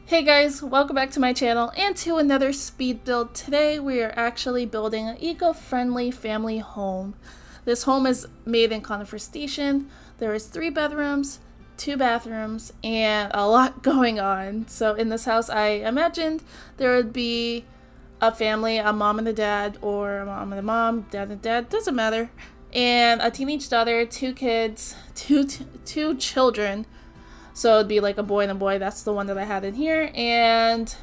Hey guys, welcome back to my channel and to another speed build. Today we are actually building an eco-friendly family home. This home is made in Conifer Station. There is 3 bedrooms, 2 bathrooms, and a lot going on. So in this house I imagined there would be a family, a mom and a dad, or a mom and a mom, dad and dad, doesn't matter, and a teenage daughter, 2 kids, two children. So it'd be like a boy and a boy. That's the one that I had in here. And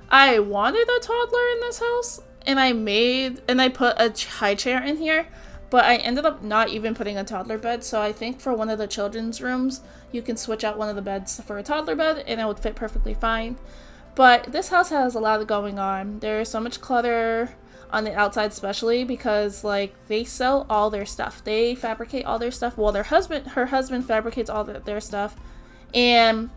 I wanted a toddler in this house. And I put a high chair in here. But I ended up not even putting a toddler bed. So I think for one of the children's rooms, you can switch out one of the beds for a toddler bed. And it would fit perfectly fine. But this house has a lot going on. There's so much clutter on the outside, especially because like they sell all their stuff. They fabricate all their stuff. Well, her husband fabricates all their stuff. And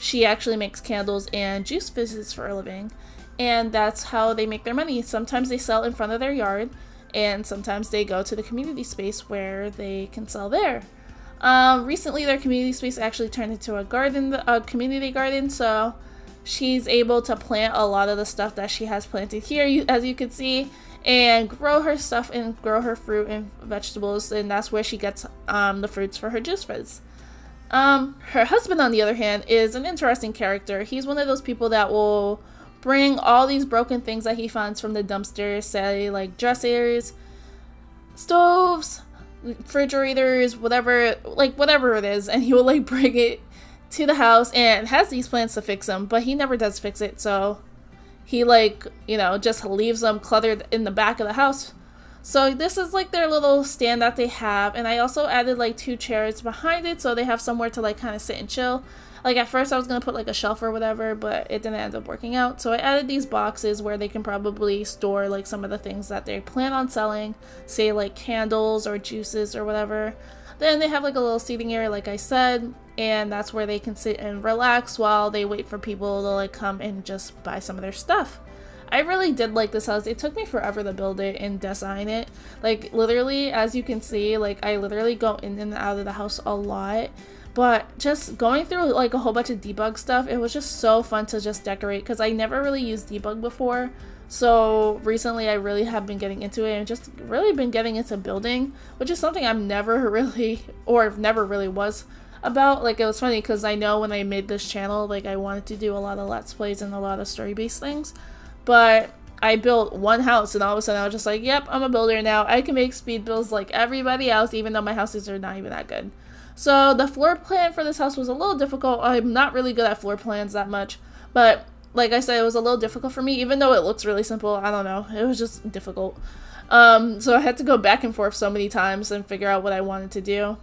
she actually makes candles and juice fizzes for a living. And that's how they make their money. Sometimes they sell in front of their yard, and sometimes they go to the community space where they can sell there. Recently their community space actually turned into a community garden, so she's able to plant a lot of the stuff that she has planted here, as you can see, and grow her stuff and grow her fruit and vegetables, and that's where she gets the fruits for her juice fizz. Her husband, on the other hand, is an interesting character. He's one of those people that will bring all these broken things that he finds from the dumpster, say like dressers, stoves, refrigerators, whatever it is, and he will like bring it to the house and has these plans to fix them, but he never does fix it, so he just leaves them cluttered in the back of the house. So this is like their little stand that they have, and I also added like 2 chairs behind it so they have somewhere to like kind of sit and chill. Like at first I was gonna put like a shelf or whatever, but it didn't end up working out. So I added these boxes where they can probably store like some of the things that they plan on selling, say like candles or juices or whatever. Then they have like a little seating area, like I said, and that's where they can sit and relax while they wait for people to like come and just buy some of their stuff. I really did like this house. It took me forever to build it and design it. Like literally, as you can see, like I literally go in and out of the house a lot. But just going through like a whole bunch of debug stuff, it was just so fun to just decorate because I never really used debug before. So recently I really have been getting into it and just really been getting into building, which is something I'm never really was about. Like it was funny because I know when I made this channel, like I wanted to do a lot of let's plays and a lot of story-based things. But I built one house and all of a sudden I was just like, yep, I'm a builder now. I can make speed builds like everybody else, even though my houses are not even that good. So the floor plan for this house was a little difficult. I'm not really good at floor plans that much. But like I said, it was a little difficult for me, even though it looks really simple. I don't know. It was just difficult. So I had to go back and forth so many times and figure out what I wanted to do.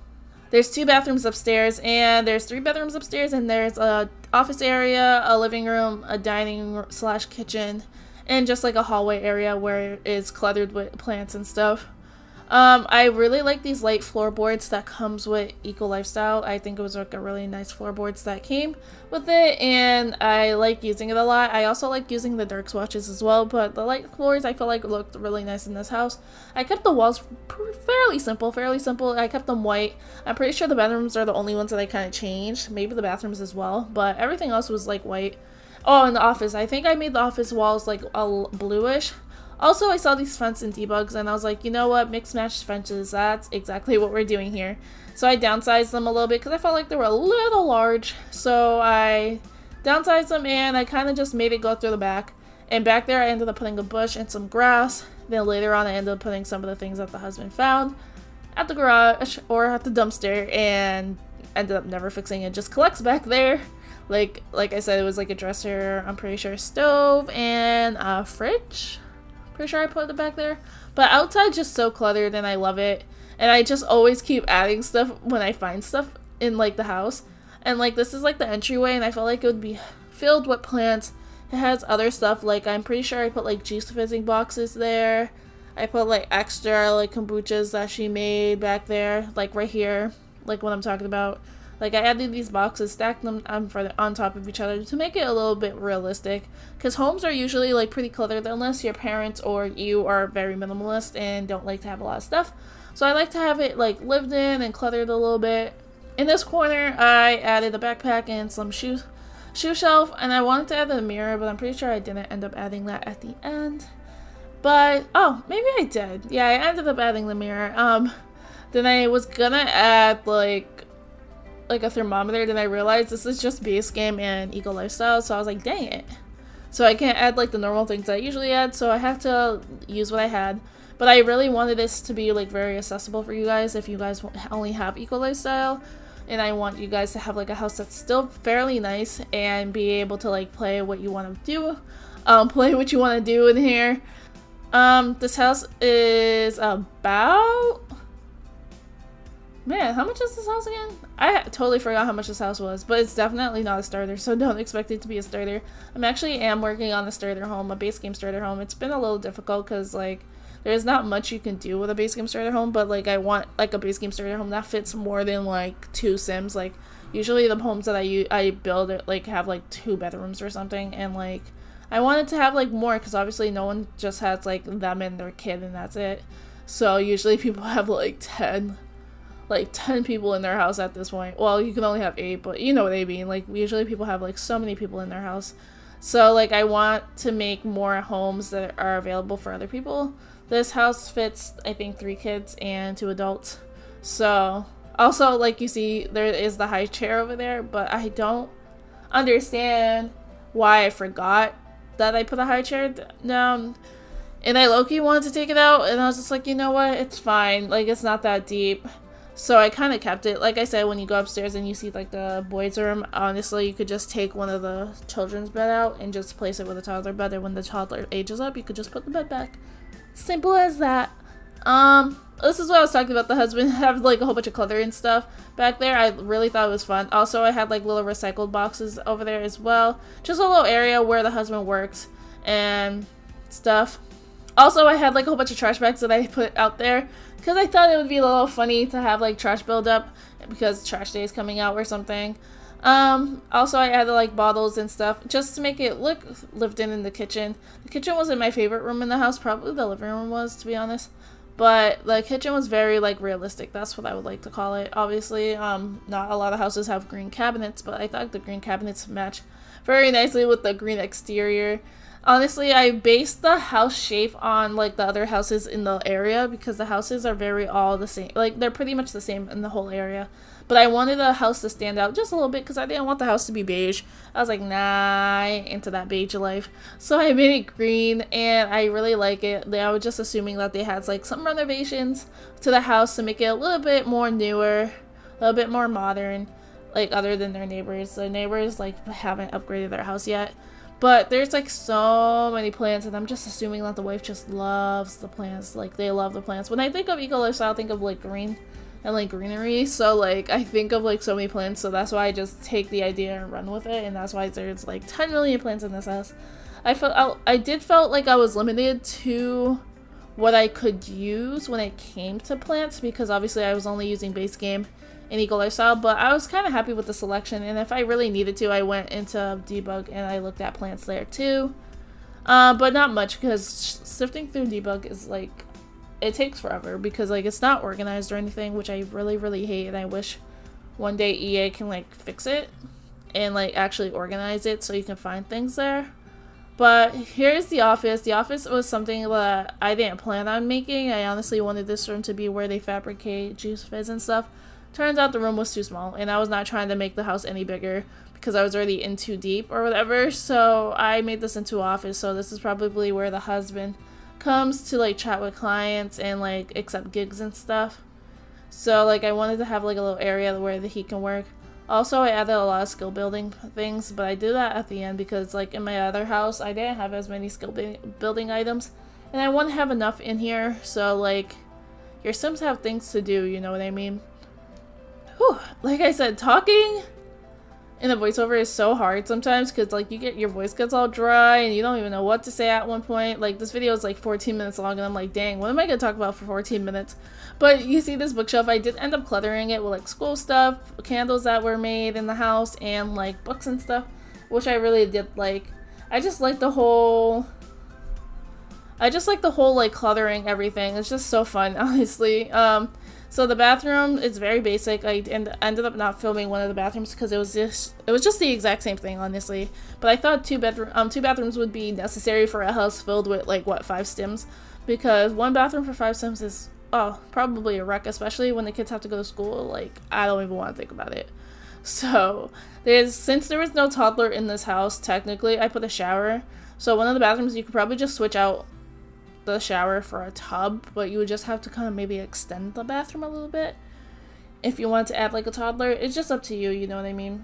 There's 2 bathrooms upstairs, and there's 3 bedrooms upstairs, and there's a office area, a living room, a dining / kitchen, and just like a hallway area where it is cluttered with plants and stuff. I really like these light floorboards that comes with Eco Lifestyle. I think it was like a really nice floorboards that came with it, and I like using it a lot. I also like using the dark swatches as well, but the light floors I feel like looked really nice in this house. I kept the walls fairly simple. I kept them white. I'm pretty sure the bedrooms are the only ones that I kind of changed. Maybe the bathrooms as well, but everything else was like white. Oh, and the office. I think I made the office walls like a bluish. Also, I saw these fence and debugs and I was like, you know what, mix match fences, that's exactly what we're doing here. So I downsized them a little bit because I felt like they were a little large. So I downsized them and I kind of just made it go through the back. And back there I ended up putting a bush and some grass. Then later on I ended up putting some of the things that the husband found at the garage or at the dumpster and ended up never fixing it. Just collects back there. Like I said, it was like a dresser, I'm pretty sure a stove, and a fridge. Pretty sure I put it back there. But outside just so cluttered and I love it. And I just always keep adding stuff when I find stuff in like the house. And like this is like the entryway and I felt like it would be filled with plants. It has other stuff, like I'm pretty sure I put like juice fizzing boxes there. I put like extra like kombuchas that she made back there, like right here, like what I'm talking about. Like I added these boxes, stacked them on top of each other to make it a little bit realistic. Because homes are usually like pretty cluttered unless your parents or you are very minimalist and don't like to have a lot of stuff. So I like to have it like lived in and cluttered a little bit. In this corner I added a backpack and some shoes shoe shelf, and I wanted to add a mirror, but I'm pretty sure I didn't end up adding that at the end. But oh, maybe I did. Yeah, I ended up adding the mirror. Then I was gonna add like a thermometer, then I realized this is just base game and eco lifestyle, so I was like, dang it. So I can't add like the normal things I usually add, so I have to use what I had. But I really wanted this to be like very accessible for you guys if you guys only have eco lifestyle, and I want you guys to have like a house that's still fairly nice and be able to like play what you want to do, play what you want to do in here. This house is about, man, how much is this house again? I totally forgot how much this house was, but it's definitely not a starter, so don't expect it to be a starter. I'm working on a starter home, a base game starter home. It's been a little difficult because like there's not much you can do with a base game starter home, but like I want like a base game starter home that fits more than like 2 sims. Like usually the homes that I build like have like 2 bedrooms or something, and like I wanted to have like more because obviously no one just has like them and their kid and that's it. So usually people have like 10 people in their house at this point. Well, you can only have 8, but you know what I mean. Like usually people have like so many people in their house. So like I want to make more homes that are available for other people. This house fits I think 3 kids and 2 adults. So also like you see there is the high chair over there, but I don't understand why I forgot that I put a high chair down. And I low-key wanted to take it out, and I was just like, you know what, it's fine, like it's not that deep. So I kind of kept it. Like I said, when you go upstairs and you see like the boys' room, honestly you could just take one of the children's bed out and just place it with a toddler bed, and when the toddler ages up you could just put the bed back. Simple as that. This is what I was talking about, the husband have like a whole bunch of clutter and stuff back there. I really thought it was fun. Also I had like little recycled boxes over there as well, just a little area where the husband works and stuff. Also I had like a whole bunch of trash bags that I put out there because I thought it would be a little funny to have like trash build up because trash day is coming out or something. Also I added like bottles and stuff just to make it look lived in the kitchen. The kitchen wasn't my favorite room in the house, probably the living room was, to be honest. But the kitchen was very like realistic, that's what I would like to call it. Obviously, not a lot of houses have green cabinets, but I thought the green cabinets match very nicely with the green exterior. Honestly, I based the house shape on like the other houses in the area because the houses are very all the same. Like they're pretty much the same in the whole area. But I wanted the house to stand out just a little bit because I didn't want the house to be beige. I was like, nah, I ain't into that beige life. So I made it green and I really like it. I was just assuming that they had like some renovations to the house to make it a little bit more newer, a little bit more modern, like other than their neighbors. The neighbors like haven't upgraded their house yet. But there's like so many plants and I'm just assuming that the wife just loves the plants. Like they love the plants. When I think of eco lifestyle, I think of like green and like greenery, so like I think of like so many plants, so that's why I just take the idea and run with it, and that's why there's like 10 million plants in this house. I did felt like I was limited to what I could use when it came to plants because obviously I was only using base game and eco lifestyle, but I was kind of happy with the selection, and if I really needed to I went into debug and I looked at plants there too, but not much because sifting through debug is like, it takes forever because like it's not organized or anything, which I really hate, and I wish one day EA can like fix it and like actually organize it so you can find things there. But here's the office. The office was something that I didn't plan on making. I honestly wanted this room to be where they fabricate juice fizz and stuff. Turns out the room was too small and I was not trying to make the house any bigger because I was already in too deep or whatever, so I made this into an office. So this is probably where the husband comes to like chat with clients and like accept gigs and stuff. So like I wanted to have like a little area where he can work. Also I added a lot of skill building things, but I did that at the end because like in my other house I didn't have as many skill building items and I want to have enough in here so like your sims have things to do, you know what I mean. Whew. Like I said, talking in a voiceover is so hard sometimes because like your voice gets all dry and you don't even know what to say at one point. Like this video is like 14 minutes long and I'm like, dang, what am I gonna talk about for 14 minutes? But you see this bookshelf, I did end up cluttering it with like school stuff, candles that were made in the house, and like books and stuff, which I really did like. I just like the whole I just like the whole like cluttering everything. It's just so fun, honestly. So the bathroom is very basic. I ended up not filming one of the bathrooms because it was just the exact same thing, honestly. But I thought two bathrooms would be necessary for a house filled with like what, 5 Sims, because one bathroom for 5 Sims is probably a wreck, especially when the kids have to go to school. Like, I don't even want to think about it. So since there was no toddler in this house, technically I put a shower. So one of the bathrooms you could probably just switch out the shower for a tub, but you would just have to kind of maybe extend the bathroom a little bit if you want to add like a toddler. It's just up to you, you know what I mean?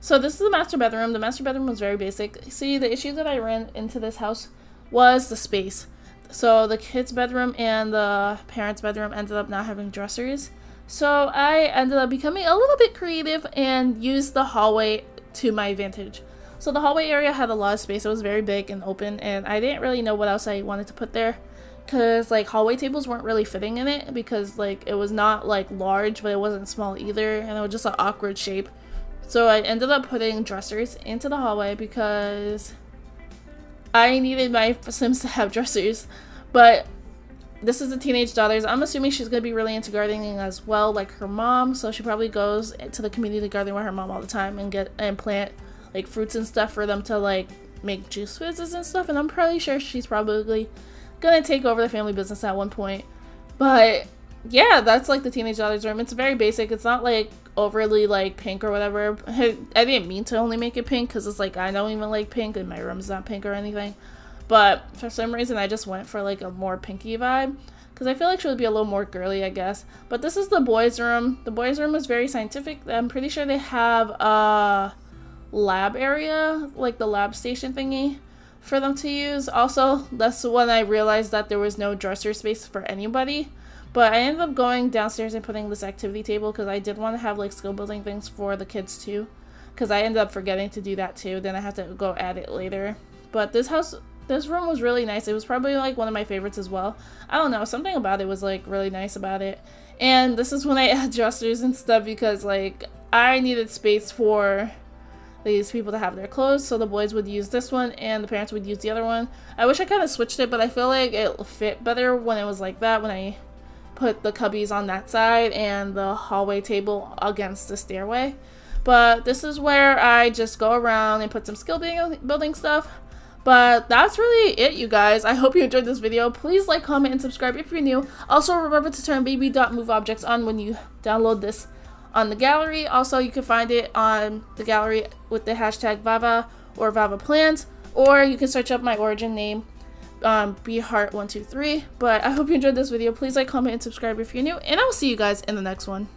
So this is the master bedroom. The master bedroom was very basic. See, the issue that I ran into this house was the space. So the kids' bedroom and the parents' bedroom ended up not having dressers. So I ended up becoming a little bit creative and used the hallway to my advantage. So the hallway area had a lot of space. It was very big and open, and I didn't really know what else I wanted to put there, because like hallway tables weren't really fitting in it, because like it was not like large, but it wasn't small either, and it was just an awkward shape. So I ended up putting dressers into the hallway because I needed my Sims to have dressers. But this is the teenage daughters. I'm assuming she's going to be really into gardening as well, like her mom, so she probably goes to the community garden with her mom all the time and plant like fruits and stuff for them to like make juice fizzes and stuff, and I'm probably sure she's probably gonna take over the family business at one point. But yeah, that's like the teenage daughter's room. It's very basic. It's not like overly like pink or whatever. I didn't mean to only make it pink because it's like I don't even like pink and my room's not pink or anything, but for some reason I just went for like a more pinky vibe because I feel like she would be a little more girly, I guess. But this is the boys' room. The boys' room is very scientific. I'm pretty sure they have a lab area, like the lab station thingy for them to use. Also, that's when I realized that there was no dresser space for anybody, but I ended up going downstairs and putting this activity table because I did want to have like skill building things for the kids too, because I ended up forgetting to do that too. Then I had to go add it later. But this room was really nice. It was probably like one of my favorites as well. I don't know, something about it was like really nice about it. And this is when I add dressers and stuff because like I needed space for these people to have their clothes, so the boys would use this one and the parents would use the other one. I wish I kind of switched it, but I feel like it fit better when it was like that, when I put the cubbies on that side and the hallway table against the stairway. But this is where I just go around and put some skill building stuff. But that's really it, you guys. I hope you enjoyed this video. Please like, comment, and subscribe if you're new. Also, remember to turn baby.move objects on when you download this on the gallery. Also, you can find it on the gallery with the hashtag Vava or Vava Plans, or you can search up my origin name, bheart123. But I hope you enjoyed this video. Please like, comment, and subscribe if you're new, and I'll see you guys in the next one.